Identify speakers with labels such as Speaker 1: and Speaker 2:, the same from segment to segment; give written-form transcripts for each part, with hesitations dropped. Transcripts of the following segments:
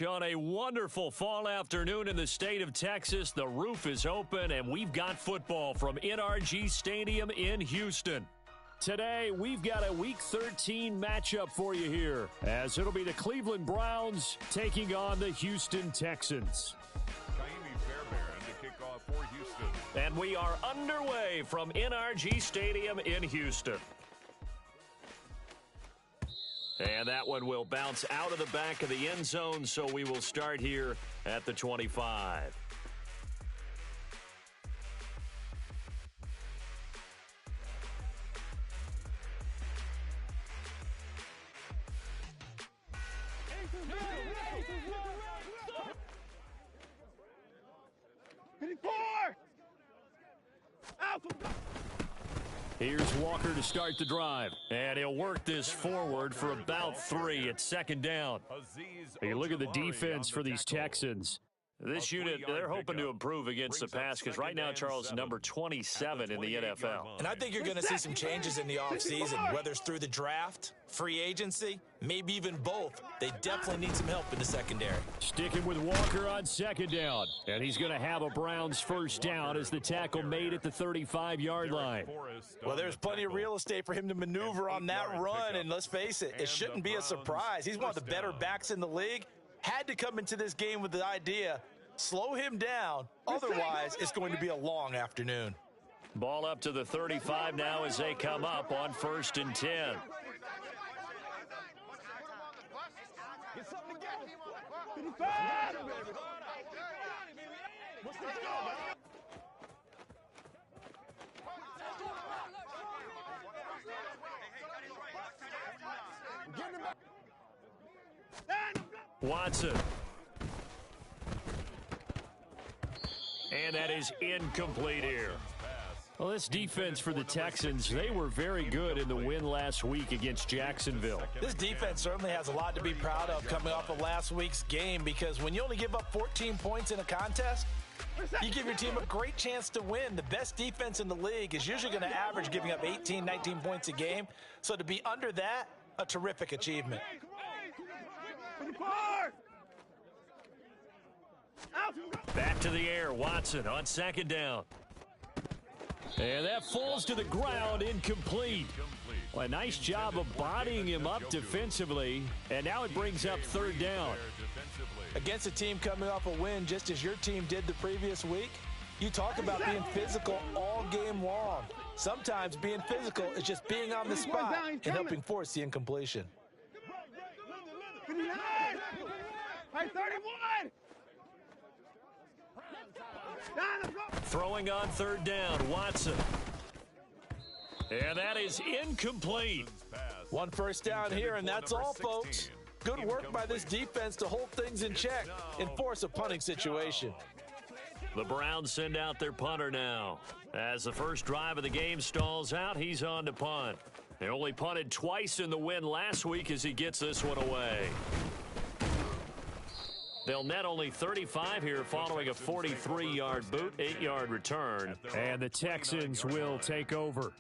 Speaker 1: On a wonderful fall afternoon in the state of Texas, the roof is open and we've got football from NRG Stadium in Houston. Today, we've got a Week 13 matchup for you here, as it'll be the Cleveland Browns taking on the Houston Texans.
Speaker 2: To kick off for Houston.
Speaker 1: And we are underway from NRG Stadium in Houston. And that one will bounce out of the back of the end zone, so we will start here at the 25. Here's Walker to start the drive, and he'll work this forward for about 3 at second down. You look at the defense for these Texans. This unit, they're hoping to improve against the pass because right now, Charles is number 27 in the NFL.
Speaker 3: And I think you're going to see some changes in the offseason, whether it's through the draft, free agency, maybe even both. They definitely need some help in the secondary.
Speaker 1: Sticking with Walker on second down, and he's going to have a Browns first down as the tackle made at the 35-yard line.
Speaker 3: Well, there's plenty of real estate for him to maneuver on that run, and let's face it, it shouldn't be a surprise. He's one of the better backs in the league. Had to come into this game with the idea, slow him down, otherwise it's going to be a long afternoon.
Speaker 1: Ball up to the 35 now as they come up on 1st and 10. Watson. And that is incomplete here. Well, this defense for the Texans, they were very good in the win last week against Jacksonville.
Speaker 3: This defense certainly has a lot to be proud of coming off of last week's game, because when you only give up 14 points in a contest, you give your team a great chance to win. The best defense in the league is usually going to average giving up 18, 19 points a game. So to be under that, a terrific achievement.
Speaker 1: Back to the air, Watson on second down. And that falls to the ground, incomplete. Well, a nice job of bodying him up defensively, and now it brings up 3rd down.
Speaker 3: Against a team coming off a win, just as your team did the previous week, you talk about being physical all game long. Sometimes being physical is just being on the spot and helping force the incompletion.
Speaker 4: Hey, 31!
Speaker 1: Throwing on 3rd down, Watson. And that is incomplete.
Speaker 3: 1 first down here, and that's all, folks. Good work by this defense to hold things in check and force a punting situation.
Speaker 1: The Browns send out their punter now. As the first drive of the game stalls out, he's on to punt. They only punted twice in the win last week as he gets this one away. They'll net only 35 here following a 43-yard boot, 8-yard return.
Speaker 4: And the Texans will take over.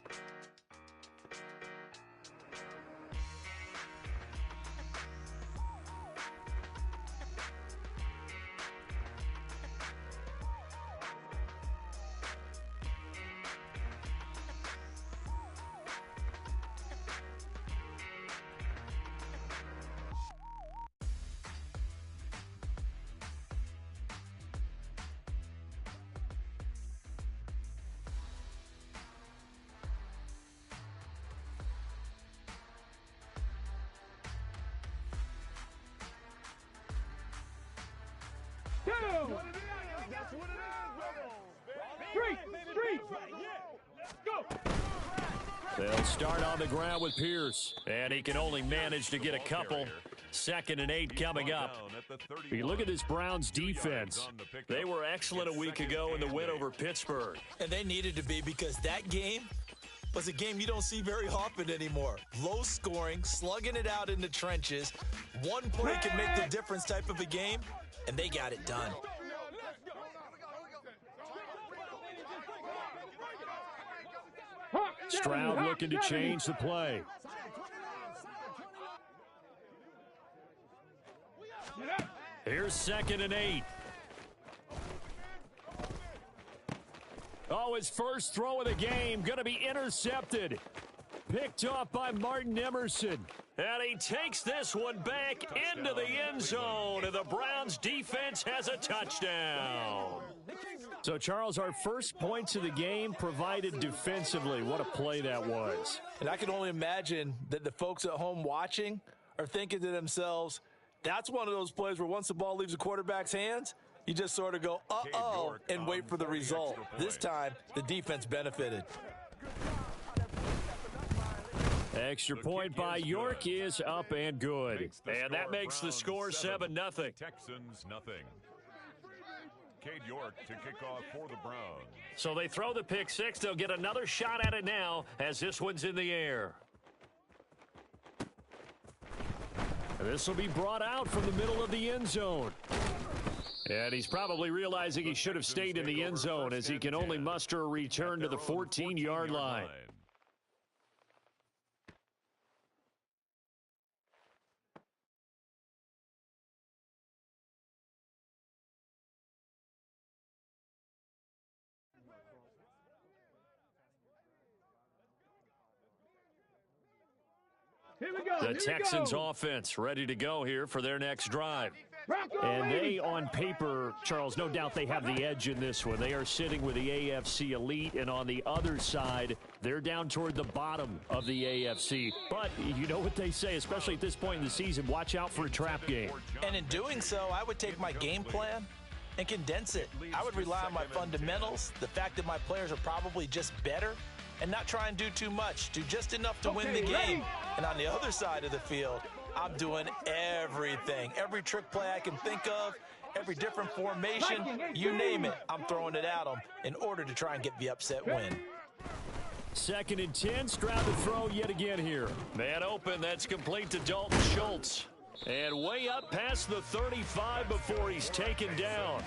Speaker 1: They'll start on the ground with Pierce, and he can only manage to get a couple. 2nd and 8 coming up. You look at this Browns defense. They were excellent a week ago in the win over Pittsburgh.
Speaker 3: And they needed to be, because that game was a game you don't see very often anymore. Low scoring, slugging it out in the trenches. One play can make the difference type of a game, and they got it done.
Speaker 4: Stroud looking to change the play.
Speaker 1: Here's 2nd and 8. Oh, his first throw of the game going to be intercepted. Picked off by Martin Emerson. And he takes this one back into the end zone, and the Browns defense has a touchdown. So, Charles, our first points of the game provided defensively. What a play that was.
Speaker 3: And I can only imagine that the folks at home watching are thinking to themselves, that's one of those plays where once the ball leaves the quarterback's hands, you just sort of go, uh-oh, and wait for the result. This time, the defense benefited.
Speaker 1: Extra point by York is up and good. And that makes the score 7-0.
Speaker 2: Texans nothing. Cade York to kick off for the Browns.
Speaker 1: So they throw the pick six. They'll get another shot at it now as this one's in the air. This will be brought out from the middle of the end zone. And he's probably realizing he should have stayed in the end zone as he can only muster a return to the 14-yard line. The Texans offense ready to go here for their next drive. And they, on paper, Charles, no doubt they have the edge in this one. They are sitting with the AFC elite, and on the other side, they're down toward the bottom of the AFC. But you know what they say, especially at this point in the season, watch out for a trap game.
Speaker 3: And in doing so, I would take my game plan and condense it. I would rely on my fundamentals, the fact that my players are probably just better, and not try and do too much. Do just enough to win the game. And on the other side of the field, I'm doing everything. Every trick play I can think of, every different formation, you name it, I'm throwing it at them in order to try and get the upset win.
Speaker 1: 2nd and 10, Stroud to throw yet again here. Man open, that's complete to Dalton Schultz. And way up past the 35 before he's taken down.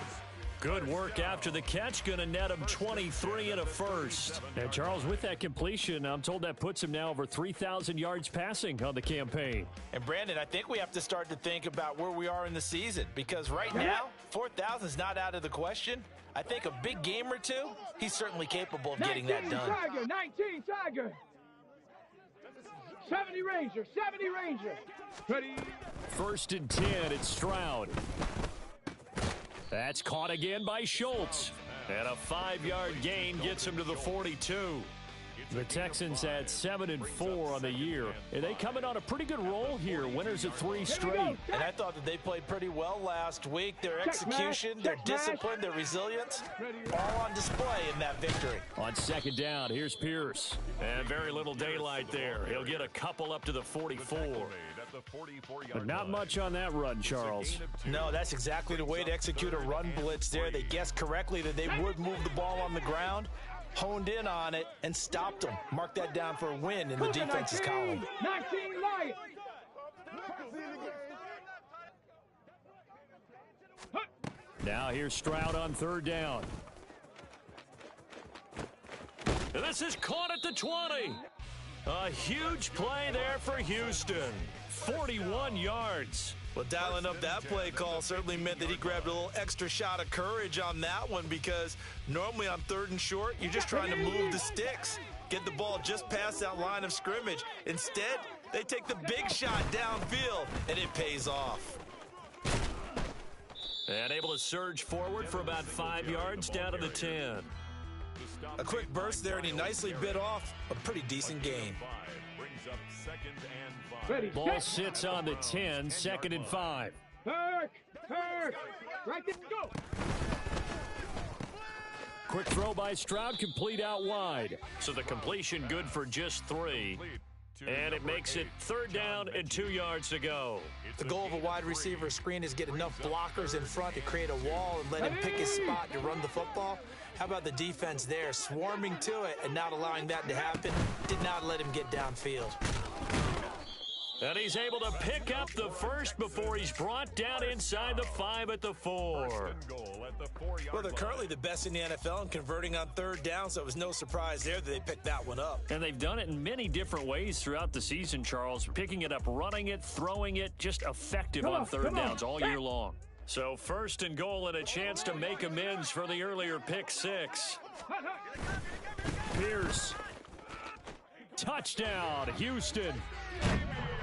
Speaker 1: Good work after the catch, going to net him 23 and a first. And Charles, with that completion, I'm told that puts him now over 3,000 yards passing on the campaign.
Speaker 3: And Brandon, I think we have to start to think about where we are in the season, because right now, 4,000 is not out of the question. I think a big game or two, he's certainly capable of getting that done.
Speaker 4: 19 Tiger. 70 Ranger. Ready.
Speaker 1: 1st and 10, it's Stroud. That's caught again by Schultz. And a 5-yard gain gets him to the 42. The Texans had 7-4 on the year. And they come in on a pretty good roll here. Winners of 3 straight.
Speaker 3: And I thought that they played pretty well last week. Their execution, their discipline, their resilience, all on display in that victory.
Speaker 1: On 2nd down, here's Pierce. And very little daylight there. He'll get a couple up to the 44. But not much on that run, Charles.
Speaker 3: No, that's exactly the way to execute a run blitz there. They guessed correctly that they would move the ball on the ground, honed in on it, and stopped them. Mark that down for a win in the defense's column.
Speaker 4: 19 light.
Speaker 1: Now here's Stroud on 3rd down. This is caught at the 20. A huge play there for Houston. 41 yards.
Speaker 3: Well, dialing up that play call certainly meant that he grabbed a little extra shot of courage on that one, because normally on 3rd and short, you're just trying to move the sticks, get the ball just past that line of scrimmage. Instead, they take the big shot downfield, and it pays off.
Speaker 1: And able to surge forward for about 5 yards down to the 10.
Speaker 3: A quick burst there, and he nicely bit off a pretty decent gain.
Speaker 4: Ready.
Speaker 1: Ball sits on the 10, 2nd and 5.
Speaker 4: Kirk. Right there, go.
Speaker 1: Quick throw by Stroud, complete out wide. So the completion good for just 3. And it makes it 3rd down and 2 yards to go.
Speaker 3: The goal of a wide receiver screen is get enough blockers in front to create a wall and let him pick his spot to run the football. How about the defense there, swarming to it and not allowing that to happen? Did not let him get downfield.
Speaker 1: And he's able to pick up the first before he's brought down inside the 5 at the 4.
Speaker 3: Well, they're currently the best in the NFL in converting on 3rd down, so it was no surprise there that they picked that one up.
Speaker 1: And they've done it in many different ways throughout the season, Charles. Picking it up, running it, throwing it, just effective on 3rd downs all year long. So first and goal and a chance to make amends for the earlier pick six. Pierce. Touchdown, Houston.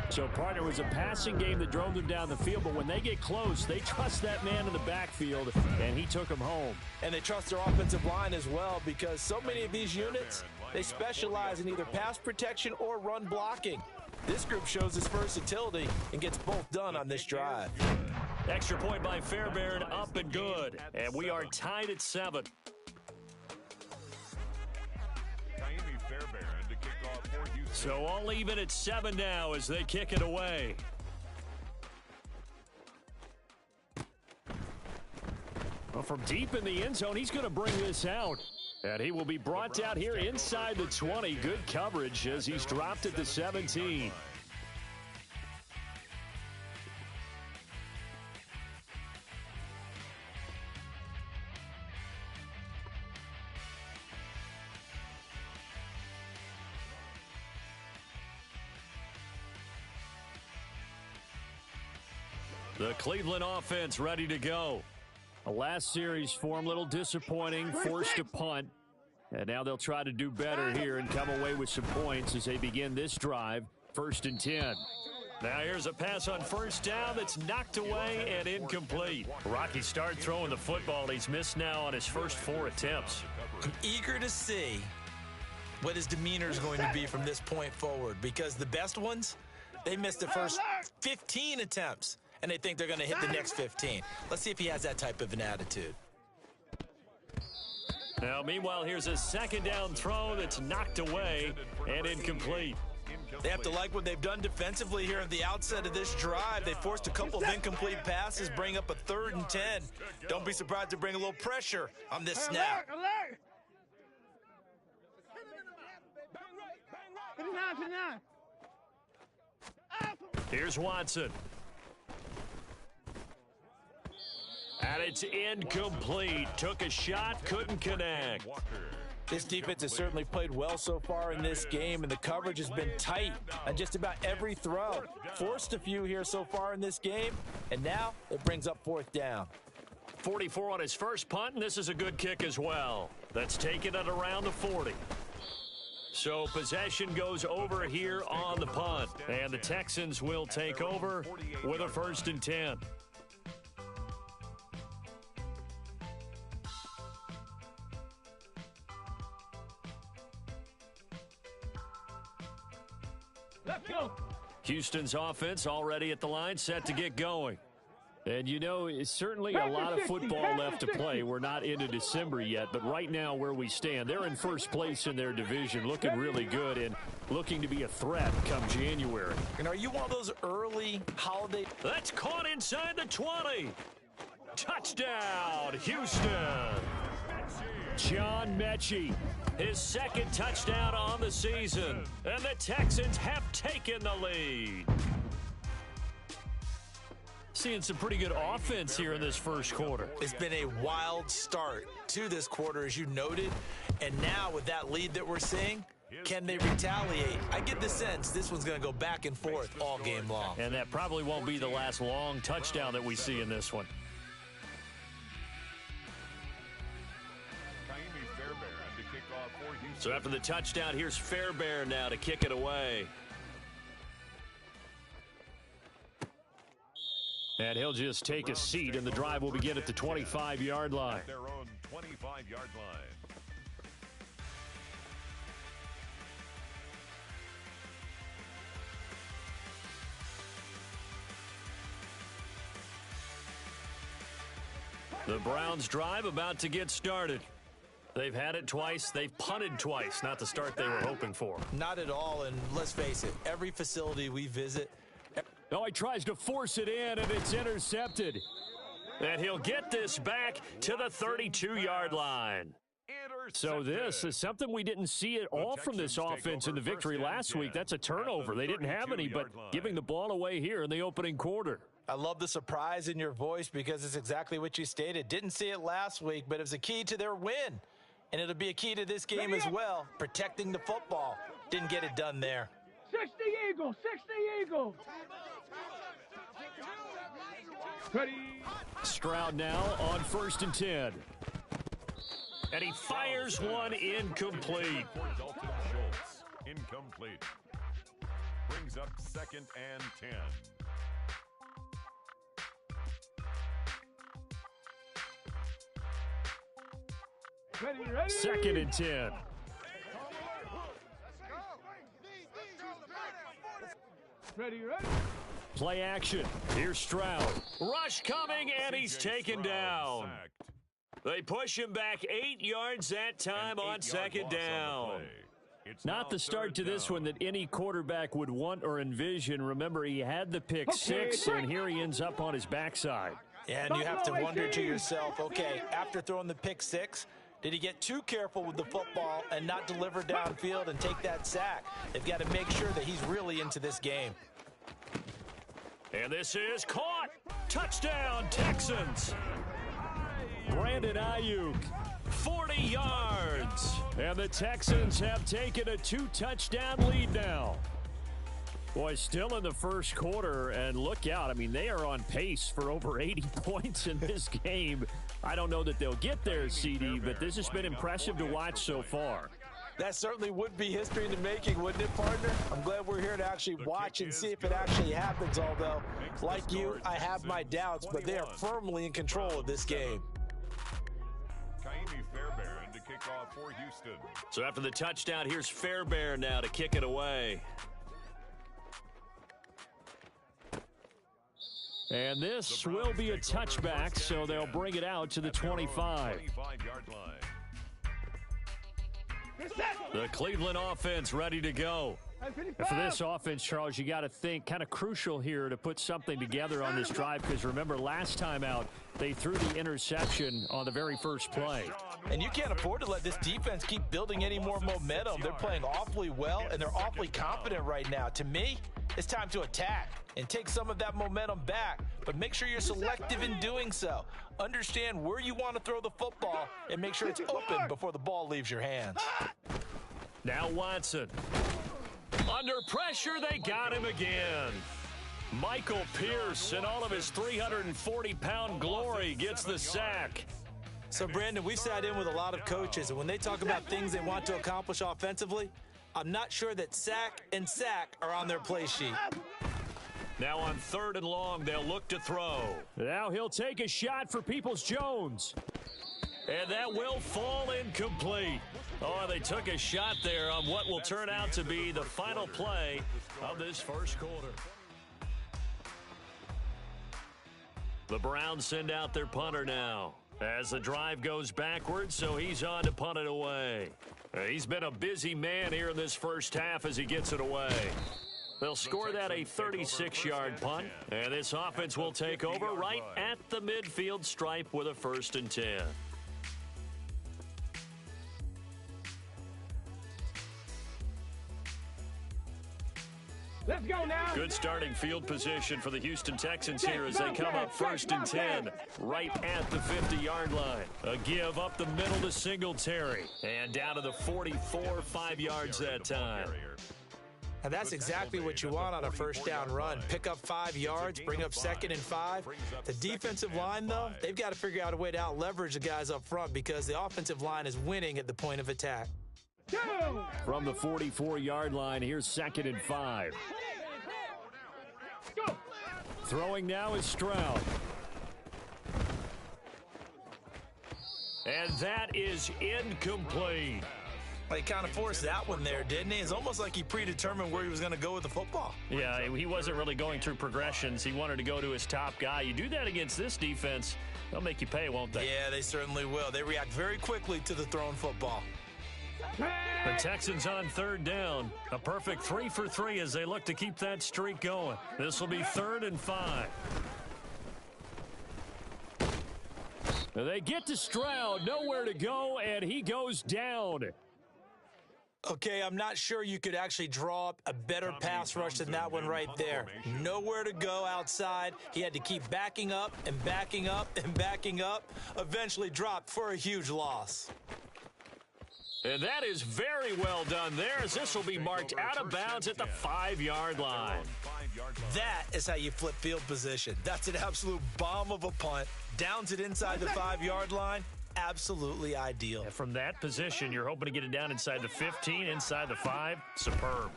Speaker 1: So, partner, was a passing game that drove them down the field, but when they get close, they trust that man in the backfield, and he took them home.
Speaker 3: And they trust their offensive line as well, because so many of these units, they specialize in either pass protection or run blocking. This group shows its versatility and gets both done on this drive.
Speaker 1: Extra point by Fairbairn, up and good. And we are tied at 7. So all even at 7 now as they kick it away. Well, from deep in the end zone, he's going to bring this out. And he will be brought down here inside the 20. Good coverage as he's dropped at the 17. The Cleveland offense ready to go. The last series form, a little disappointing, forced a punt. And now they'll try to do better here and come away with some points as they begin this drive, 1st and 10. Now here's a pass on first down that's knocked away and incomplete. Rocky start throwing the football. He's missed now on his first 4 attempts.
Speaker 3: I'm eager to see what his demeanor is going to be from this point forward, because the best ones, they missed the first 15 attempts. And they think they're going to hit the next 15. Let's see if he has that type of an attitude.
Speaker 1: Now, meanwhile, here's a second down throw that's knocked away and incomplete.
Speaker 3: They have to like what they've done defensively here at the outset of this drive. They forced a couple of incomplete passes, bring up a 3rd and 10. Don't be surprised to bring a little pressure on this snap.
Speaker 1: Here's Watson. And it's incomplete. Took a shot, couldn't connect.
Speaker 3: This defense has certainly played well so far in this game, and the coverage has been tight on just about every throw. Forced a few here so far in this game, and now it brings up 4th down.
Speaker 1: 44 on his first punt, and this is a good kick as well. That's taken at around the 40. So possession goes over here on the punt, and the Texans will take over with a 1st and 10. Houston's offense already at the line, set to get going. And, you know, it's certainly a lot of football left to play. We're not into December yet, but right now where we stand, they're in first place in their division, looking really good and looking to be a threat come January.
Speaker 3: And are you one of those early holiday?
Speaker 1: That's caught inside the 20. Touchdown, Houston. John Mechie, his 2nd touchdown on the season. And the Texans have taken the lead. Seeing some pretty good offense here in this first quarter.
Speaker 3: It's been a wild start to this quarter, as you noted. And now with that lead that we're seeing, can they retaliate? I get the sense this one's going to go back and forth all game long.
Speaker 1: And that probably won't be the last long touchdown that we see in this one. So after the touchdown, here's Fairbairn now to kick it away. And he'll just take a seat, and the drive will begin at the 25-yard line.
Speaker 2: Their own 25-yard line.
Speaker 1: The Browns drive about to get started. They've had it twice. They've punted twice. Not the start they were hoping for.
Speaker 3: Not at all, and let's face it, every facility we visit.
Speaker 1: Oh, he tries to force it in, and it's intercepted. And he'll get this back to the 32-yard line. So this is something we didn't see at all from this offense in the victory last week. That's a turnover. They didn't have any, but giving the ball away here in the opening quarter.
Speaker 3: I love the surprise in your voice because it's exactly what you stated. Didn't see it last week, but it was a key to their win. And it'll be a key to this game as well, protecting the football. Didn't get it done there.
Speaker 4: 60 Eagles, 60 Eagles. Ready.
Speaker 1: Stroud now on 1st and 10. And he fires one incomplete.
Speaker 2: Dalton Schultz, incomplete. Brings up 2nd and 10.
Speaker 4: Ready.
Speaker 1: 2nd and 10.
Speaker 4: Ready.
Speaker 1: Play action. Here's Stroud. Rush coming, and he's taken down. They push him back 8 yards that time on 2nd down. Not the start to this one that any quarterback would want or envision. Remember, he had the pick six, and here he ends up on his backside.
Speaker 3: Yeah, and you have to wonder to yourself, okay, after throwing the pick six, did he get too careful with the football and not deliver downfield and take that sack? They've got to make sure that he's really into this game.
Speaker 1: And this is caught. Touchdown, Texans. Brandon Ayuk, 40 yards. And the Texans have taken a 2-touchdown lead now. Boy, still in the first quarter, and look out. I mean, they are on pace for over 80 points in this game. I don't know that they'll get there, CD, but this has been impressive to watch so far.
Speaker 3: That certainly would be history in the making, wouldn't it, partner? I'm glad we're here to actually watch and see if it actually happens, although, like you, I have my doubts, but they are firmly in control of this game.
Speaker 2: Fairbairn to kick off for Houston.
Speaker 1: So after the touchdown, here's Fairbairn now to kick it away. And this will be a touchback, so they'll bring it out to the 25.
Speaker 2: 25-yard line.
Speaker 1: The Cleveland offense ready to go. And for this offense, Charles, you got to think kind of crucial here to put something together on this drive, because remember, last time out, they threw the interception on the very first play.
Speaker 3: And you can't afford to let this defense keep building any more momentum. They're playing awfully well, and they're awfully confident right now. To me, it's time to attack and take some of that momentum back, but make sure you're selective in doing so. Understand where you want to throw the football and make sure it's open before the ball leaves your hands.
Speaker 1: Now Watson. Under pressure, they got him again. Michael Pierce, in all of his 340-pound glory, gets the sack.
Speaker 3: So, Brandon, we've sat in with a lot of coaches, and when they talk about things they want to accomplish offensively, I'm not sure that sack and sack are on their play sheet.
Speaker 1: Now on 3rd and long, they'll look to throw. Now he'll take a shot for Peoples-Jones. And that will fall incomplete. Oh, they took a shot there on what will turn out to be the final play of this first quarter. The Browns send out their punter now as the drive goes backwards, so he's on to punt it away. He's been a busy man here in this first half as he gets it away. They'll score that a 36-yard punt, and this offense will take over right at the midfield stripe with a 1st and 10.
Speaker 4: Let's go now.
Speaker 1: Good starting field position for the Houston Texans here as they come up 1st and 10 right at the 50-yard line. A give up the middle to Singletary, and down to the 44, 5 yards that time.
Speaker 3: And that's exactly what you want on a first down run. Pick up 5 yards, bring up 2nd and 5. The defensive line, though, they've got to figure out a way to out-leverage the guys up front because the offensive line is winning at the point of attack.
Speaker 1: From the 44-yard line, here's 2nd and 5.
Speaker 4: Go.
Speaker 1: Throwing now is Stroud. And that is incomplete.
Speaker 3: Well, he kind of forced that one there, didn't he? It's almost like he predetermined where he was going to go with the football.
Speaker 1: Yeah, he wasn't really going through progressions. He wanted to go to his top guy. You do that against this defense, they'll make you pay, won't they?
Speaker 3: Yeah, they certainly will. They react very quickly to the thrown football.
Speaker 1: The Texans on 3rd down. A perfect 3 for 3 as they look to keep that streak going. This will be 3rd and 5. They get to Stroud, nowhere to go, and he goes down.
Speaker 3: Okay, I'm not sure you could actually draw up a better pass rush than that one right there. Nowhere to go outside. He had to keep backing up and backing up and backing up. Eventually dropped for a huge loss.
Speaker 1: And that is very well done there, as this will be marked out of bounds at the 5-yard line.
Speaker 3: That is how you flip field position. That's an absolute bomb of a punt. Downs it inside the 5-yard line. Absolutely ideal.
Speaker 1: And from that position, you're hoping to get it down inside the 15, inside the 5. Superb.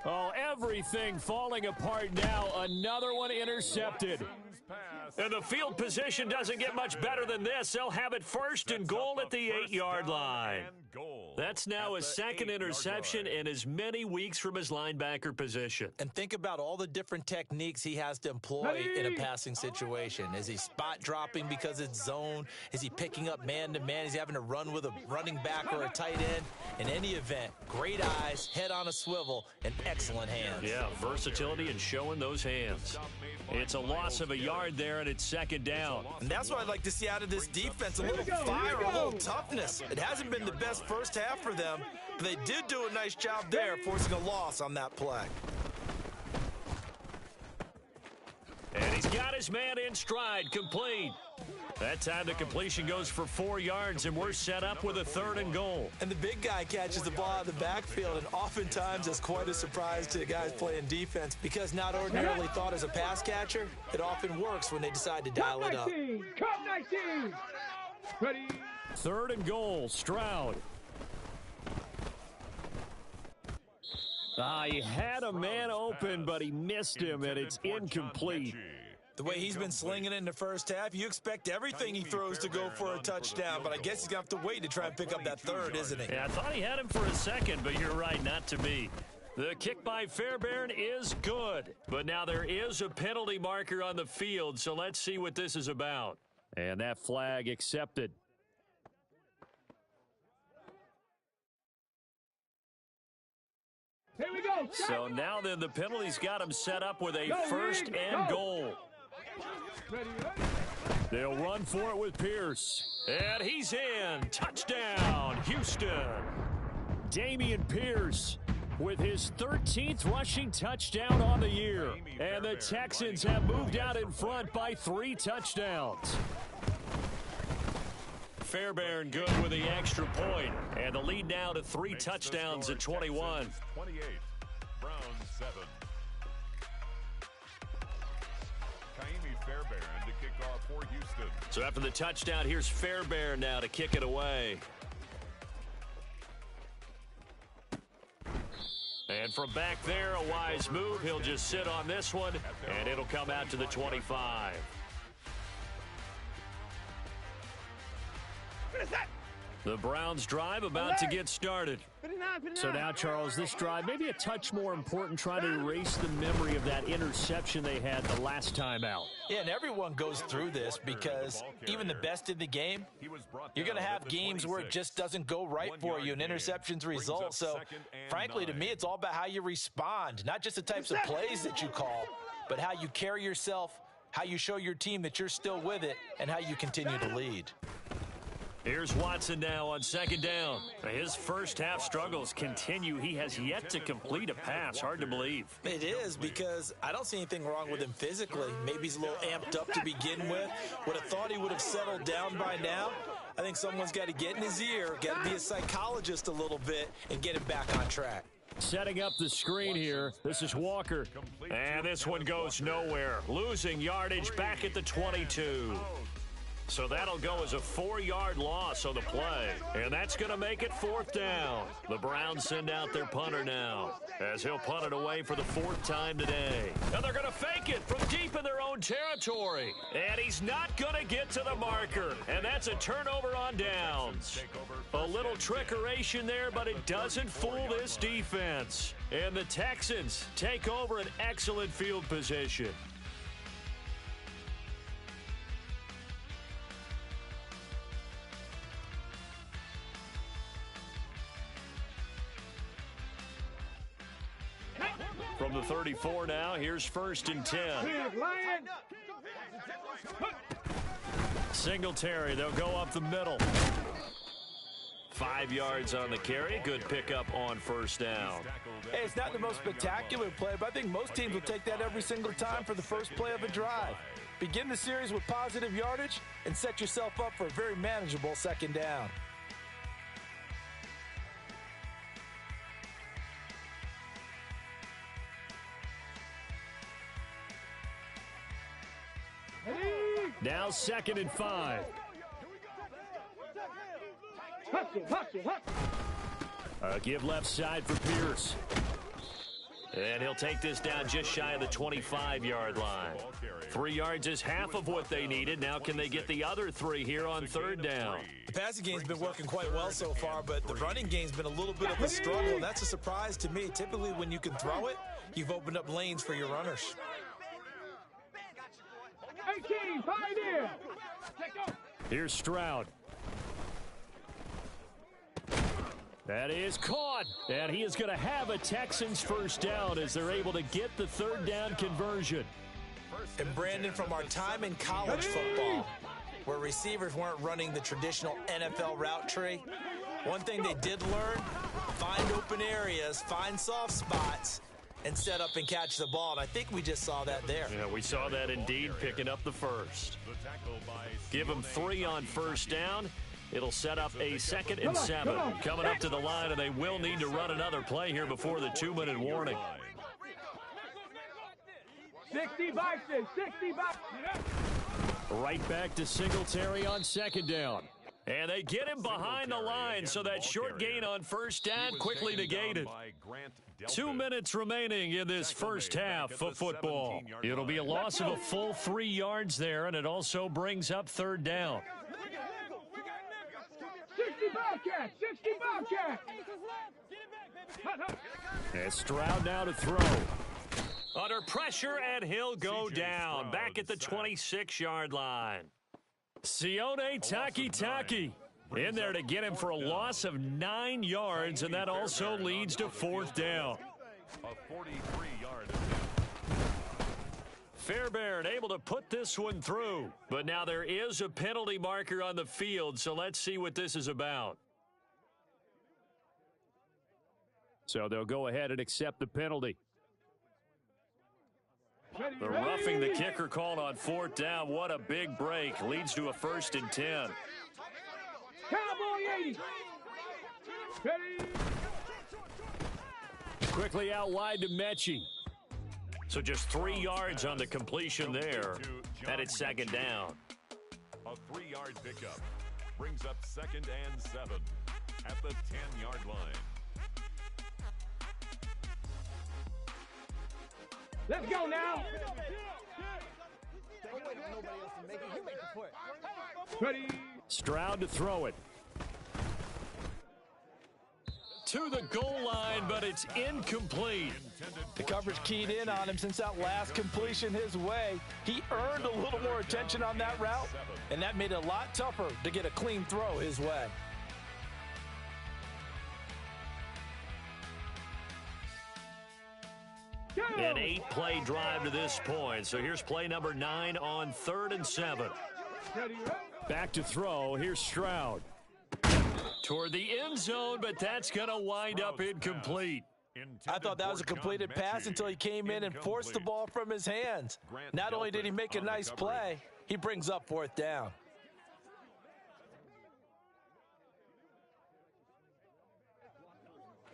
Speaker 1: Oh, everything falling apart now. Another one intercepted. And the field position doesn't get much better than this. They'll have it first and goal at the 8-yard line. That's now a second interception and as many weeks from his linebacker position.
Speaker 3: And think about all the different techniques he has to employ in a passing situation. Is he spot dropping because it's zone? Is he picking up man-to-man? Is he having to run with a running back or a tight end? In any event, great eyes, head on a swivel, and excellent hands.
Speaker 1: Yeah, versatility and showing those hands. It's a loss of a yard there, and it's second down.
Speaker 3: And that's what I'd like to see out of this defense, a little fire, a little toughness. It hasn't been the best first half for them, but they did do a nice job there, forcing a loss on that play.
Speaker 1: And he's got his man in stride, complete. That time the completion goes for 4 yards, and we're set up with a 3rd and goal.
Speaker 3: And the big guy catches the ball out of the backfield, and oftentimes it's quite a surprise to the guys playing defense because not ordinarily thought as a pass catcher, it often works when they decide to dial it up.
Speaker 4: Cut 19. Ready.
Speaker 1: 3rd and goal, Stroud. He had a man open, but he missed him, and it's incomplete.
Speaker 3: The way he's been slinging it in the first half, you expect everything he throws to go for a touchdown, but I guess he's going to have to wait to try and pick up that 3rd, isn't he?
Speaker 1: Yeah, I thought he had him for a second, but you're right, not to me. The kick by Fairbairn is good, but now there is a penalty marker on the field, so let's see what this is about. And that flag accepted.
Speaker 4: Here we go.
Speaker 1: So now then the penalty's got him set up with a 1st and goal.
Speaker 4: Ready.
Speaker 1: They'll run for it with Pierce. And he's in. Touchdown, Houston. Damian Pierce with his 13th rushing touchdown on the year. And the Texans have moved out in front by 3 touchdowns. Fairbairn good with the extra point. And the lead now to 3 touchdowns at 21.
Speaker 2: 28, Browns 7. Fairbairn to kick off for Houston.
Speaker 1: So after the touchdown, here's Fairbairn now to kick it away. And from back there, a wise move. He'll just sit on this one, and it'll come out to the 25. The Browns drive about to get started. So now, Charles, this drive maybe a touch more important, trying to erase the memory of that interception they had the last time out.
Speaker 3: Yeah, and everyone goes through this because even the best in the game, you're going to have games where it just doesn't go right for you and interceptions result. So, frankly, to me, it's all about how you respond, not just the types of plays that you call, but how you carry yourself, how you show your team that you're still with it, and how you continue to lead.
Speaker 1: Here's Watson now on 2nd down. His first half struggles continue. He has yet to complete a pass. Hard to believe.
Speaker 3: It is, because I don't see anything wrong with him physically. Maybe he's a little amped up to begin with. Would have thought he would have settled down by now. I think someone's got to get in his ear, got to be a psychologist a little bit, and get him back on track.
Speaker 1: Setting up the screen here. This is Walker. And this one goes nowhere. Losing yardage back at the 22. So that'll go as a 4-yard loss on the play. And that's going to make it 4th down. The Browns send out their punter now, as he'll punt it away for the 4th time today. And they're going to fake it from deep in their own territory. And he's not going to get to the marker. And that's a turnover on downs. A little trickeration there, but it doesn't fool this defense. And the Texans take over an excellent field position. From the 34 now, here's 1st and 10. Singletary, they'll go up the middle. 5 yards on the carry. Good pickup on 1st down.
Speaker 3: Hey, it's not the most spectacular play, but I think most teams will take that every single time for the first play of a drive. Begin the series with positive yardage and set yourself up for a very manageable 2nd down.
Speaker 1: Now 2nd and 5. Give left side for Pierce. And he'll take this down just shy of the 25-yard line. 3 yards is half of what they needed. Now can they get the other 3 here on 3rd down?
Speaker 3: The passing game's been working quite well so far, but the running game's been a little bit of a struggle, and that's a surprise to me. Typically, when you can throw it, you've opened up lanes for your runners.
Speaker 4: 18, Pioneer.
Speaker 1: Here's Stroud. That is caught, and he is going to have a Texans first down as they're able to get the 3rd down conversion.
Speaker 3: And Brandon, from our time in college football, where receivers weren't running the traditional NFL route tree, one thing they did learn, find open areas, find soft spots, and set up and catch the ball. And I think we just saw that there.
Speaker 1: Yeah, we saw that indeed, picking up the first. Give them 3 on 1st down. It'll set up a 2nd and 7. Coming up to the line, and they will need to run another play here before the 2-minute warning.
Speaker 4: 60 boxes, 60 boxes.
Speaker 1: Right back to Singletary on 2nd down. And they get him behind the line, so that short gain on 1st down quickly negated. 2 minutes remaining in this first half of football. It'll be a loss of a full 3 yards there, and it also brings up 3rd down.
Speaker 4: 60 Bobcat, 60 Bobcat.
Speaker 1: And Stroud now to throw. Under pressure, and he'll go down. Back at the 26-yard line. Sione Takitaki in there to get him for a loss of 9 yards, and that also leads to 4th down.
Speaker 2: A 43-yard.
Speaker 1: Fairbairn able to put this one through. But now there is a penalty marker on the field, so let's see what this is about. So they'll go ahead and accept the penalty. The roughing the kicker called on 4th down. What a big break. Leads to a 1st and 10.
Speaker 4: Cowboy 80. Ready.
Speaker 1: Quickly out wide to Mechie. So just 3 yards on the completion there. And it's 2nd down.
Speaker 2: A 3-yard pickup brings up 2nd and 7 at the 10-yard line.
Speaker 4: Let's go now. Ready.
Speaker 1: Stroud to throw it. To the goal line, but it's incomplete.
Speaker 3: The coverage keyed in on him since that last completion his way. He earned a little more attention on that route, and that made it a lot tougher to get a clean throw his way.
Speaker 1: An 8-play drive to this point. So here's play number 9 on 3rd and 7. Back to throw. Here's Stroud. Toward the end zone, but that's going to wind up incomplete.
Speaker 3: I thought that was a completed pass until he came in and forced the ball from his hands. Not only did he make a nice play, he brings up 4th down.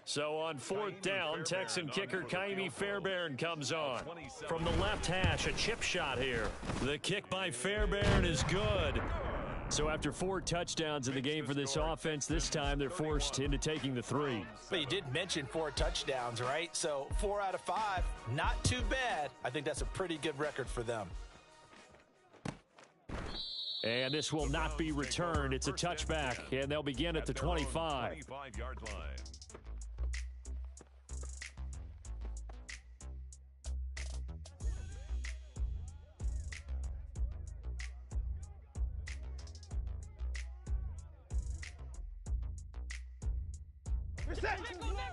Speaker 1: So on 4th down, Texan kicker Kaimi Fairbairn comes on. From the left hash, a chip shot here. The kick by Fairbairn is good. So after 4 touchdowns in the game for this offense, this time they're forced into taking the 3.
Speaker 3: But you did mention 4 touchdowns, right? So 4 out of 5, not too bad. I think that's a pretty good record for them.
Speaker 1: And this will not be returned. It's a touchback, and they'll begin at the 25.
Speaker 2: 25-yard line.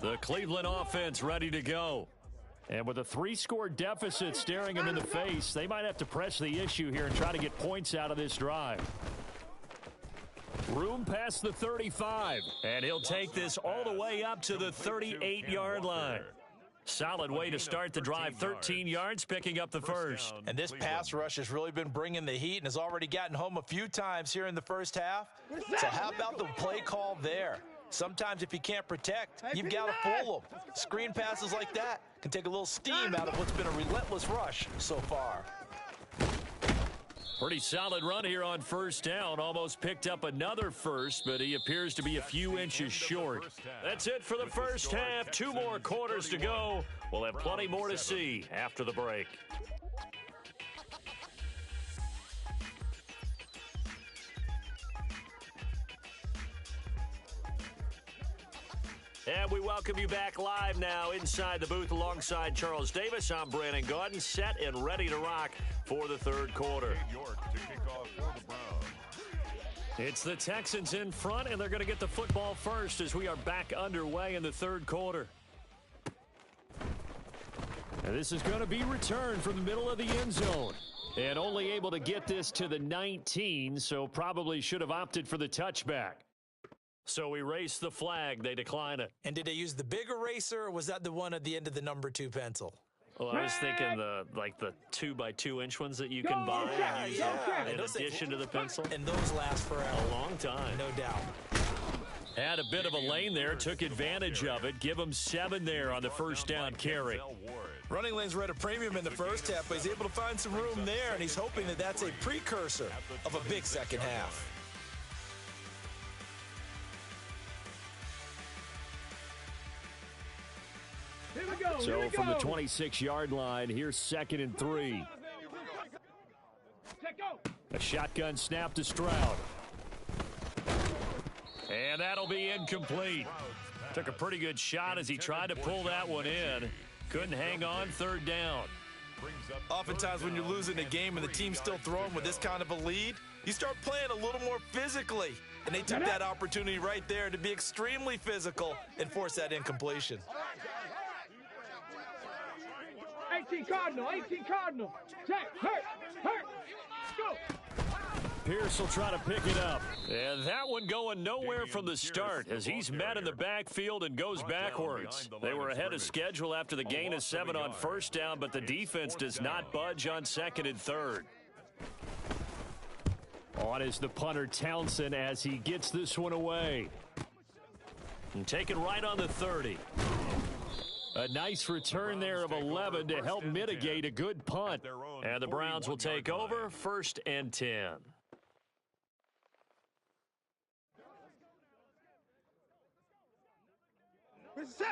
Speaker 1: The Cleveland offense ready to go. And with a 3-score deficit staring them in the face, they might have to press the issue here and try to get points out of this drive. Room past the 35, and he'll take this all the way up to the 38-yard line. Solid way to start the drive, 13 yards, picking up the first.
Speaker 3: And this pass rush has really been bringing the heat and has already gotten home a few times here in the first half. So how about the play call there? Sometimes if you can't protect, you've got to fool them. Screen passes like that can take a little steam out of what's been a relentless rush so far.
Speaker 1: Pretty solid run here on first down. Almost picked up another first, but he appears to be a few inches short. That's it for the first half. 2 more quarters to go. We'll have plenty more to see after the break. And we welcome you back live now inside the booth alongside Charles Davis. I'm Brandon Gaudin, set and ready to rock for the third quarter. It's the Texans in front, and they're going to get the football first as we are back underway in the third quarter. And this is going to be returned from the middle of the end zone. And only able to get this to the 19, so probably should have opted for the touchback. So erase the flag. They decline it.
Speaker 3: And did they use the big eraser, or was that the one at the end of the number 2 pencil?
Speaker 1: Well, I was thinking the 2x2-inch ones that you can buy in addition to the pencil.
Speaker 3: And those last forever.
Speaker 1: A long time.
Speaker 3: No doubt.
Speaker 1: Had a bit of a lane there, took advantage of it. Give him 7 there on the first down carry.
Speaker 3: Running lanes were at a premium in the first half, but he's able to find some room there, and he's hoping that that's a precursor of a big second half.
Speaker 1: So from the 26-yard line, here's 2nd and 3. A shotgun snap to Stroud. And that'll be incomplete. Took a pretty good shot as he tried to pull that one in. Couldn't hang on, 3rd down.
Speaker 3: Oftentimes when you're losing a game and the team's still throwing with this kind of a lead, you start playing a little more physically. And they took that opportunity right there to be extremely physical and force that incompletion.
Speaker 4: 18 Cardinal. Check, hurt, go.
Speaker 1: Pierce will try to pick it up. And that one going nowhere from the start as he's met in the backfield and goes backwards. They were ahead of schedule after the gain of 7 on first down, but the defense does not budge on 2nd and 3rd. On is the punter Townsend as he gets this one away. And taken right on the 30. A nice return there of 11 to help mitigate a good punt. And the Browns will take over 1st and 10.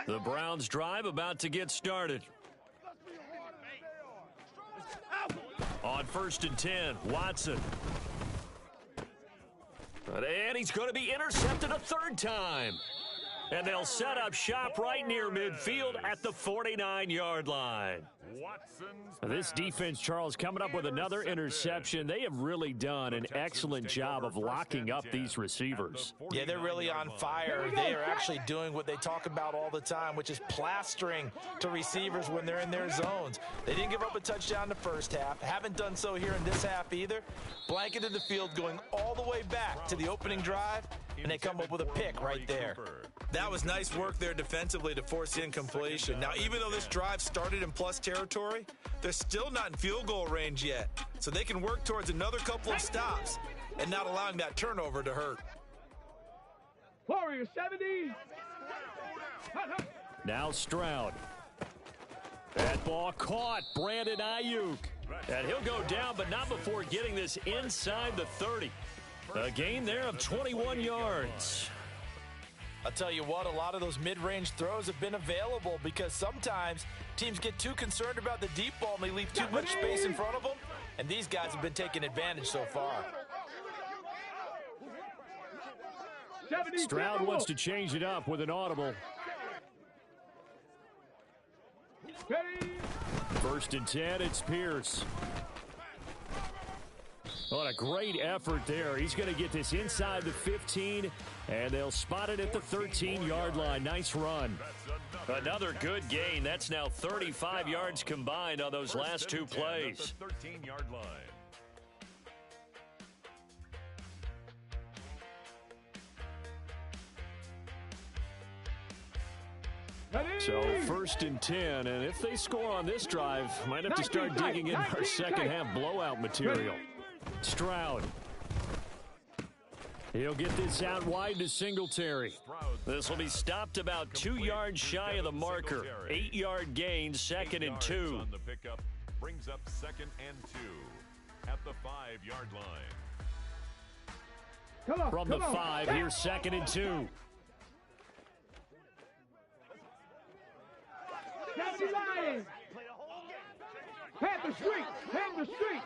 Speaker 1: The Browns drive about to get started. On 1st and 10, Watson. And he's going to be intercepted a 3rd time. And they'll set up shop right near midfield at the 49-yard line. This defense, Charles, coming up with another interception. They have really done an excellent job of locking up these receivers.
Speaker 3: Yeah, they're really on fire. They are actually doing what they talk about all the time, which is plastering to receivers when they're in their zones. They didn't give up a touchdown in the first half. Haven't done so here in this half either. Blanketed the field going all the way back to the opening drive, and they come up with a pick right there. That was nice work there defensively to force the incompletion. Now, even though this drive started in plus territory, they're still not in field goal range yet. So they can work towards another couple of stops and not allowing that turnover to hurt.
Speaker 4: Warriors 70.
Speaker 1: Now Stroud. That ball caught. Brandon Ayuk. And he'll go down, but not before getting this inside the 30. A gain there of 21 yards.
Speaker 3: I'll tell you what, a lot of those mid-range throws have been available because sometimes teams get too concerned about the deep ball and they leave too much space in front of them, and these guys have been taking advantage so far.
Speaker 1: Stroud wants to change it up with an audible. 1st and 10, it's Pierce. What a great effort there. He's going to get this inside the 15, and they'll spot it at the 13-yard line. Nice run. Another good gain. That's now 35 yards combined on those last 2 plays.
Speaker 2: 13-yard line.
Speaker 1: So 1st and 10, and if they score on this drive, might have to start digging in our second half blowout material. Stroud. He'll get this out wide to Singletary. This will be stopped about 2 yards shy of the marker. 8-yard gain, 2nd and 2.
Speaker 2: On the pickup brings up 2nd and 2. at the 5-yard line.
Speaker 4: Come on,
Speaker 1: From
Speaker 4: come
Speaker 1: the
Speaker 4: on.
Speaker 1: 5, here's 2nd and 2.
Speaker 4: Catch the Lions. Panther Street. Panther Street.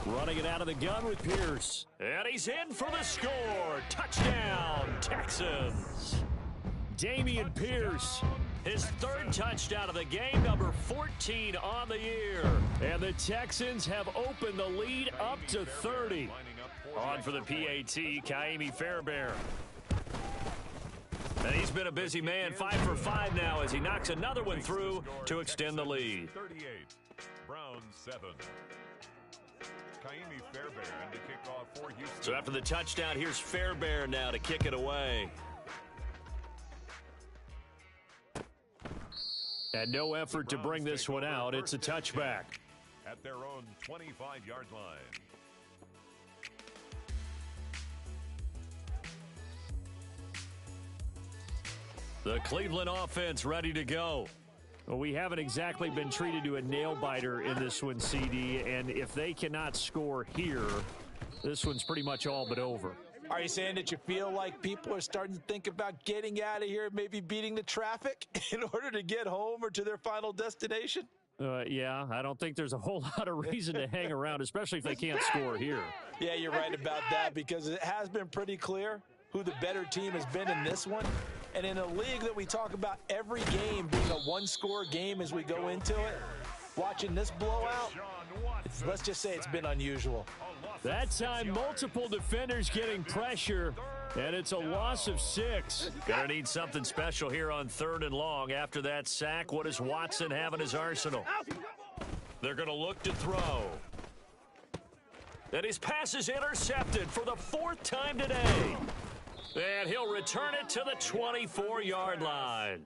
Speaker 1: Running it out of the gun with Pierce. And he's in for the score. Touchdown, Texans. Damian Pierce, his 3rd touchdown of the game, number 14 on the year. And the Texans have opened the lead up to 30. On for the PAT, Kaimi Fairbairn. And he's been a busy man, 5 for 5 now as he knocks another one through to extend the lead.
Speaker 2: 38, Browns 7. Kaimi Fairbairn to kick off for Houston.
Speaker 1: So after the touchdown, here's Fairbairn now to kick it away. And no effort to bring this one out. It's a touchback.
Speaker 2: At their own 25-yard line.
Speaker 1: The Cleveland offense ready to go. Well, we haven't exactly been treated to a nail-biter in this one, CD, and if they cannot score here, this one's pretty much all but over.
Speaker 3: Are you saying that you feel like people are starting to think about getting out of here, maybe beating the traffic in order to get home or to their final destination?
Speaker 1: Yeah, I don't think there's a whole lot of reason to hang around, especially if they can't score here.
Speaker 3: Yeah, you're right about that because it has been pretty clear who the better team has been in this one. And in a league that we talk about every game being a one-score game as we go into it, watching this blowout, let's just say it's been unusual.
Speaker 1: That time, multiple defenders getting pressure, and it's a loss of 6. Gonna need something special here on 3rd and long. After that sack, what does Watson have in his arsenal? They're gonna look to throw. And his pass is intercepted for the 4th time today. And he'll return it to the 24-yard line.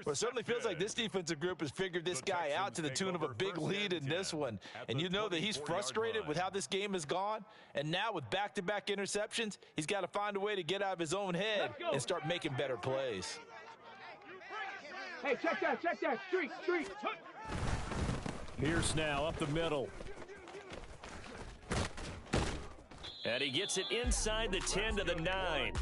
Speaker 3: Well, it certainly feels like this defensive group has figured this guy out to the tune of a big lead in this one. And you know that he's frustrated with how this game has gone. And now with back-to-back interceptions, he's got to find a way to get out of his own head and start making better plays.
Speaker 4: Hey, check that. Street.
Speaker 1: Pierce now up the middle. And he gets it inside the 10 to the 9.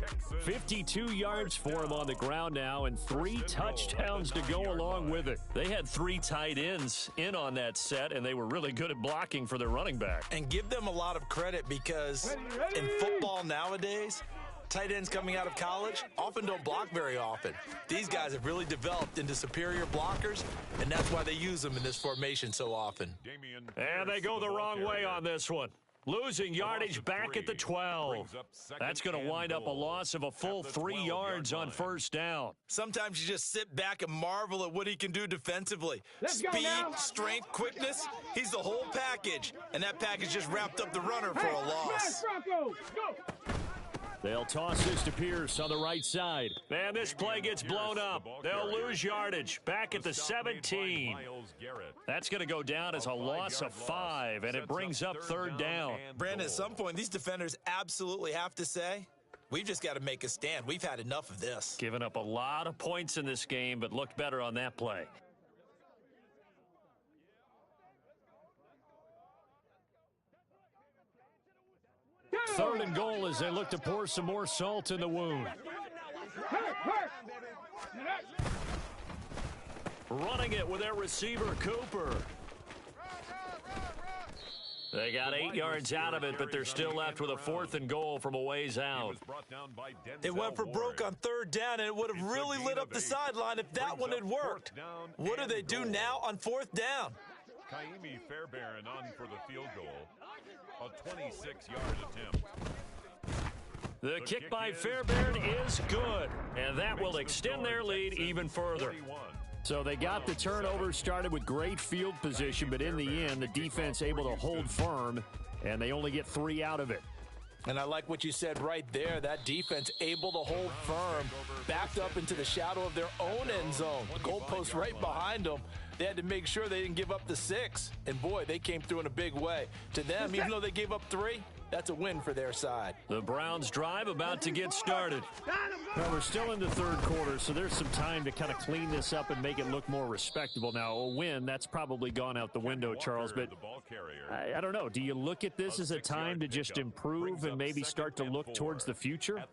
Speaker 1: 52 yards for him on the ground now and 3 touchdowns to go along with it. They had 3 tight ends in on that set, and they were really good at blocking for their running back.
Speaker 3: And give them a lot of credit because in football nowadays, tight ends coming out of college often don't block very often. These guys have really developed into superior blockers, and that's why they use them in this formation so often.
Speaker 1: And they go the wrong way on this one. Losing yardage back at the 12. That's going to wind up a loss of a full 3 yards on 1st down.
Speaker 3: Sometimes you just sit back and marvel at what he can do defensively. Speed, strength, quickness, he's the whole package. And that package just wrapped up the runner for a loss.
Speaker 4: Go.
Speaker 1: They'll toss this to Pierce on the right side. And this play gets blown up. They'll lose yardage back at the 17. That's going to go down as a loss of 5, and it brings up 3rd down.
Speaker 3: Brandon, at some point, these defenders absolutely have to say, we've just got to make a stand. We've had enough of this.
Speaker 1: Given up a lot of points in this game, but looked better on that play. Third and goal as they look to pour some more salt in the wound. Running it with their receiver, Cooper. They got 8 yards out of it, but they're still left with a 4th and goal from a ways out.
Speaker 3: They went for broke on 3rd down, and it would have really lit up the sideline if that one had worked. What do they do now on 4th down?
Speaker 2: Kaimi Fairbairn on for the field goal. A 26-yard attempt.
Speaker 1: The kick by Fairbairn is good, and that will extend their lead even further. So they got the turnover started with great field position, but in the end, the defense able to hold firm, and they only get 3 out of it.
Speaker 3: And I like what you said right there. That defense able to hold firm, backed up into the shadow of their own end zone. The goalpost right behind them. They had to make sure they didn't give up the 6. And, boy, they came through in a big way. To them, even though they gave up 3, That's a win for their side.
Speaker 1: The Browns drive about to get started. Well, we're still in the third quarter, so there's some time to kind of clean this up and make it look more respectable. Now, a win, that's probably gone out the window, Charles, but I don't know. Do you look at this as a time to just improve and maybe start to look towards the future?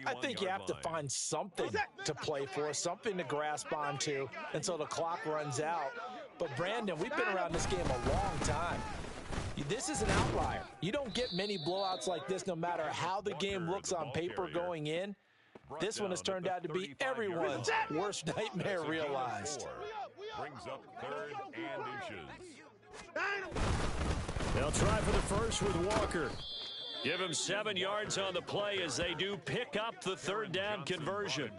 Speaker 3: I think you have to find something to play for, something to grasp onto until the clock runs out. But, Brandon, we've been around this game a long time. This is an outlier. You don't get many blowouts like this no matter how the game looks on paper going in. This one has turned out to be everyone's worst nightmare realized.
Speaker 2: Brings up 3rd and inches.
Speaker 1: They'll try for the first with Walker. Give him 7 yards on the play as they do pick up the 3rd down conversion.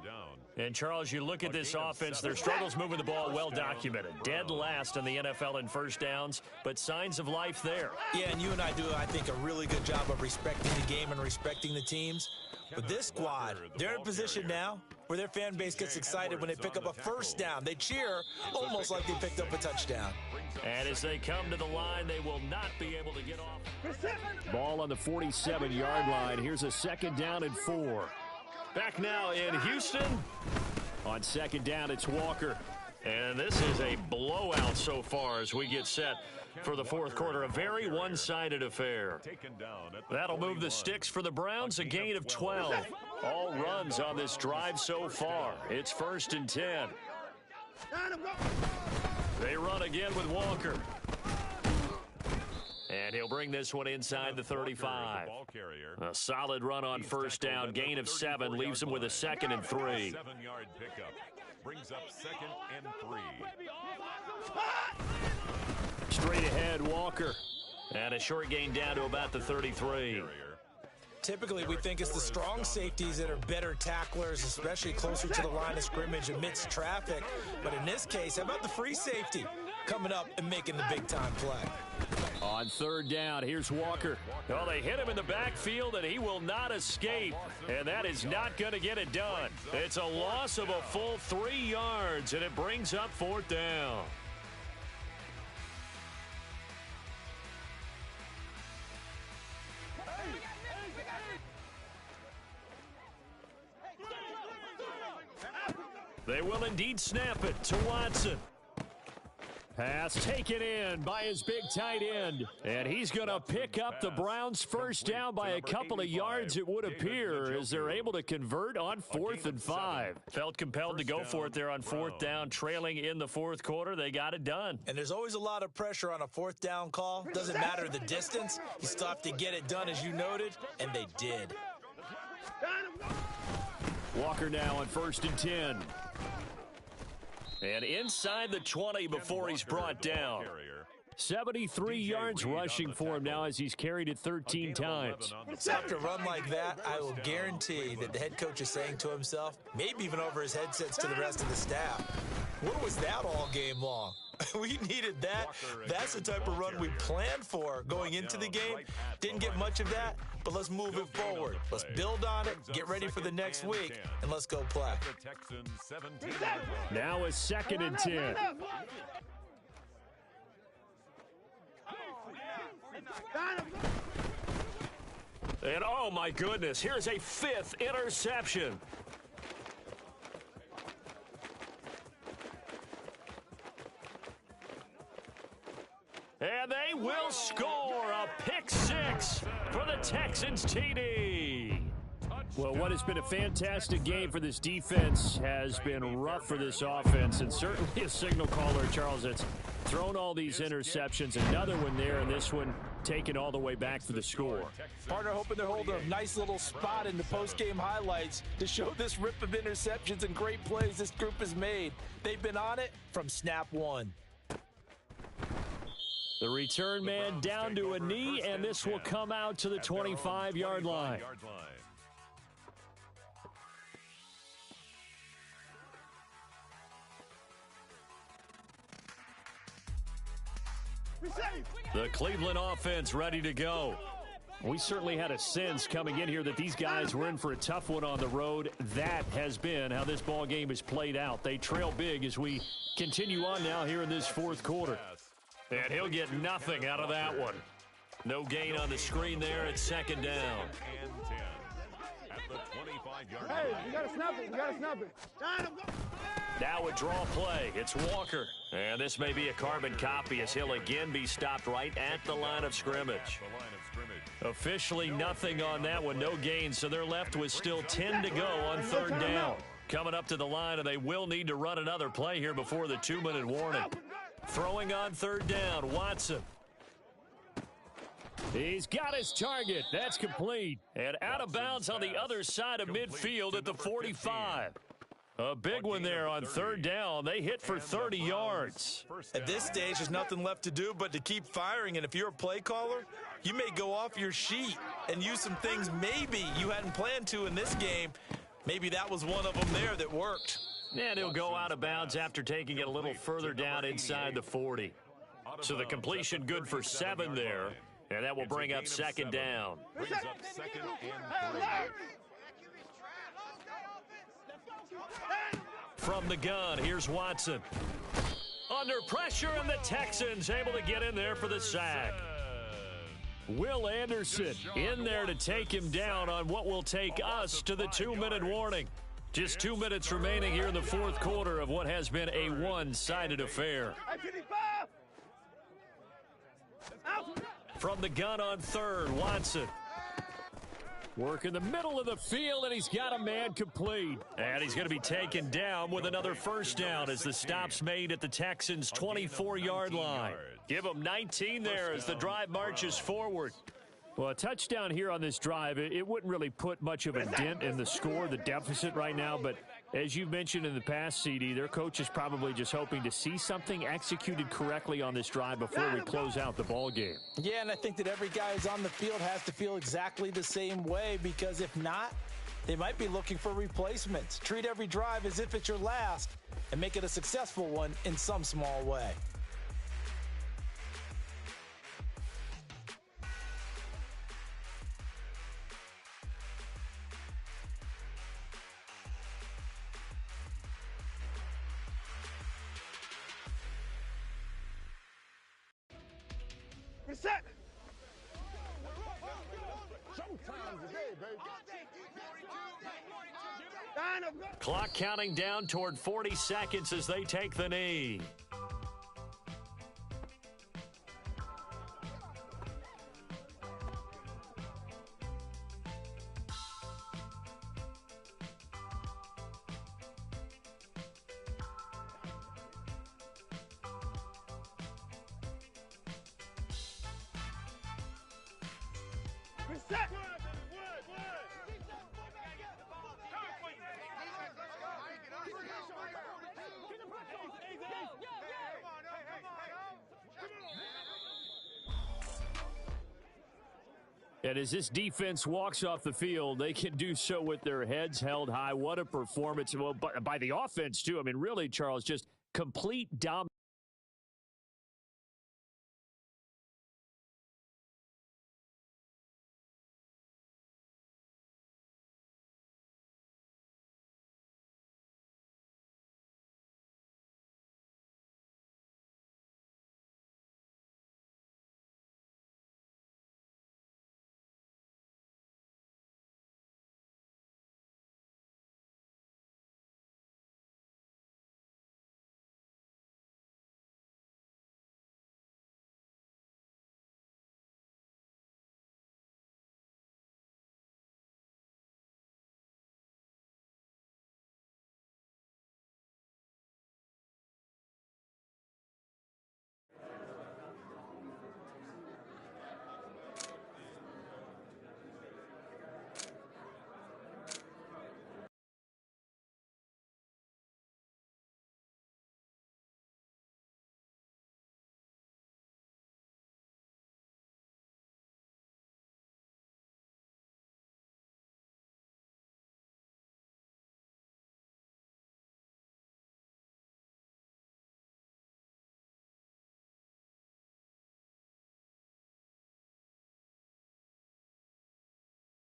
Speaker 1: And, Charles, you look at this offense, their struggles moving the ball well documented. Dead last in the NFL in first downs, but signs of life there.
Speaker 3: Yeah, and you and I do, I think, a really good job of respecting the game and respecting the teams. But this squad, they're in a position now where their fan base gets excited when they pick up a first down. They cheer almost like they picked up a touchdown.
Speaker 1: And as they come to the line, they will not be able to get off. Ball on the 47-yard line. Here's a 2nd down and 4. Back now in Houston. On 2nd down, it's Walker. And this is a blowout so far as we get set for the 4th quarter. A very one-sided affair. That'll move the sticks for the Browns, a gain of 12. All runs on this drive so far. It's 1st and 10. They run again with Walker. And he'll bring this one inside the 35. A solid run on 1st down. Gain of 7 leaves him with a 2nd and 3.
Speaker 2: 7-yard pickup. Brings up 2nd and 3.
Speaker 1: Straight ahead, Walker. And a short gain down to about the 33.
Speaker 3: Typically, we think it's the strong safeties that are better tacklers, especially closer to the line of scrimmage amidst traffic. But in this case, how about the free safety coming up and making the big-time play?
Speaker 1: On 3rd down, here's Walker. Well, they hit him in the backfield, and he will not escape. And that is not going to get it done. It's a loss of a full 3 yards, and it brings up 4th down. They will indeed snap it to Watson. Pass taken in by his big tight end. And he's going to pick up the Browns' first down by a couple of yards, it would appear, as they're able to convert on 4th and 5. Felt compelled to go for it there on 4th down, trailing in the 4th quarter. They got it done.
Speaker 3: And there's always a lot of pressure on a 4th down call. Doesn't matter the distance. You still have to get it done, as you noted, and they did.
Speaker 1: Walker now on 1st and 10. And inside the 20 before he's brought down. 73 yards rushing for him now as he's carried it 13 times.
Speaker 3: After a run like that, I will guarantee that the head coach is saying to himself, maybe even over his headsets to the rest of the staff, what was that all game long? We needed that. That's the type of run we planned for going into the game. Didn't get much of that, but let's move it forward. Let's build on it, get ready for the next week, and let's go play.
Speaker 1: Now a 2nd and 10. And oh my goodness, here's a 5th interception. And they will score a pick 6 for the Texans TD. Well, what has been a fantastic game for this defense has been rough for this offense, and certainly a signal caller, Charles, that's thrown all these interceptions. Another one there, and this one taken all the way back for the score.
Speaker 3: Partner hoping they're holding a nice little spot in the post-game highlights to show this rip of interceptions and great plays this group has made. They've been on it from snap 1.
Speaker 1: The return man down to a knee, and this will come out to the 25-yard line. The Cleveland offense ready to go. We certainly had a sense coming in here that these guys were in for a tough one on the road. That has been how this ball game has played out. They trail big as we continue on now here in this 4th quarter. And he'll get nothing out of that one. No gain on the screen there. It's second down.
Speaker 2: And 10 at the 25-yard line.
Speaker 4: Hey, you got to snap it. You got to snap it.
Speaker 1: Now a draw play. It's Walker. And this may be a carbon copy as he'll again be stopped right at the line of scrimmage. Officially nothing on that one. No gain, so they're left with still 10 to go on third down. Coming up to the line, and they will need to run another play here before the 2-minute warning. Throwing on third down, Watson. He's got his target. That's complete. And out of bounds on the other side of midfield at the 45. A big one there on third down. They hit for 30 yards.
Speaker 3: At this stage, there's nothing left to do but to keep firing. And if you're a play caller, you may go off your sheet and use some things maybe you hadn't planned to in this game. Maybe that was one of them there that worked.
Speaker 1: And he'll go out of bounds after taking it a little further down inside the 40. So the completion good for 7 there. And that will bring up second down.
Speaker 2: Brings up second and 3.
Speaker 1: From the gun, here's Watson. Under pressure, and the Texans able to get in there for the sack. Will Anderson in there to take him down on what will take us to the 2-minute warning. Just 2 minutes remaining here in the fourth quarter of what has been a one-sided affair. From the gun on third, Watson. Work in the middle of the field, and he's got a man complete. And he's going to be taken down with another first down as the stop's made at the Texans' 24-yard line. Give them 19 there as the drive marches forward. Well, a touchdown here on this drive, it wouldn't really put much of a dent in the score, the deficit right now. But as you've mentioned in the past, CD, their coach is probably just hoping to see something executed correctly on this drive before we close out the ball game.
Speaker 3: Yeah, and I think that every guy who's on the field has to feel exactly the same way, because if not, they might be looking for replacements. Treat every drive as if it's your last and make it a successful one in some small way.
Speaker 4: Set. Showtime today, baby.
Speaker 1: Clock counting down toward 40 seconds as they take the knee. And as this defense walks off the field, they can do so with their heads held high. What a performance. Well, by the offense, too. I mean, really, Charles, just complete dominance.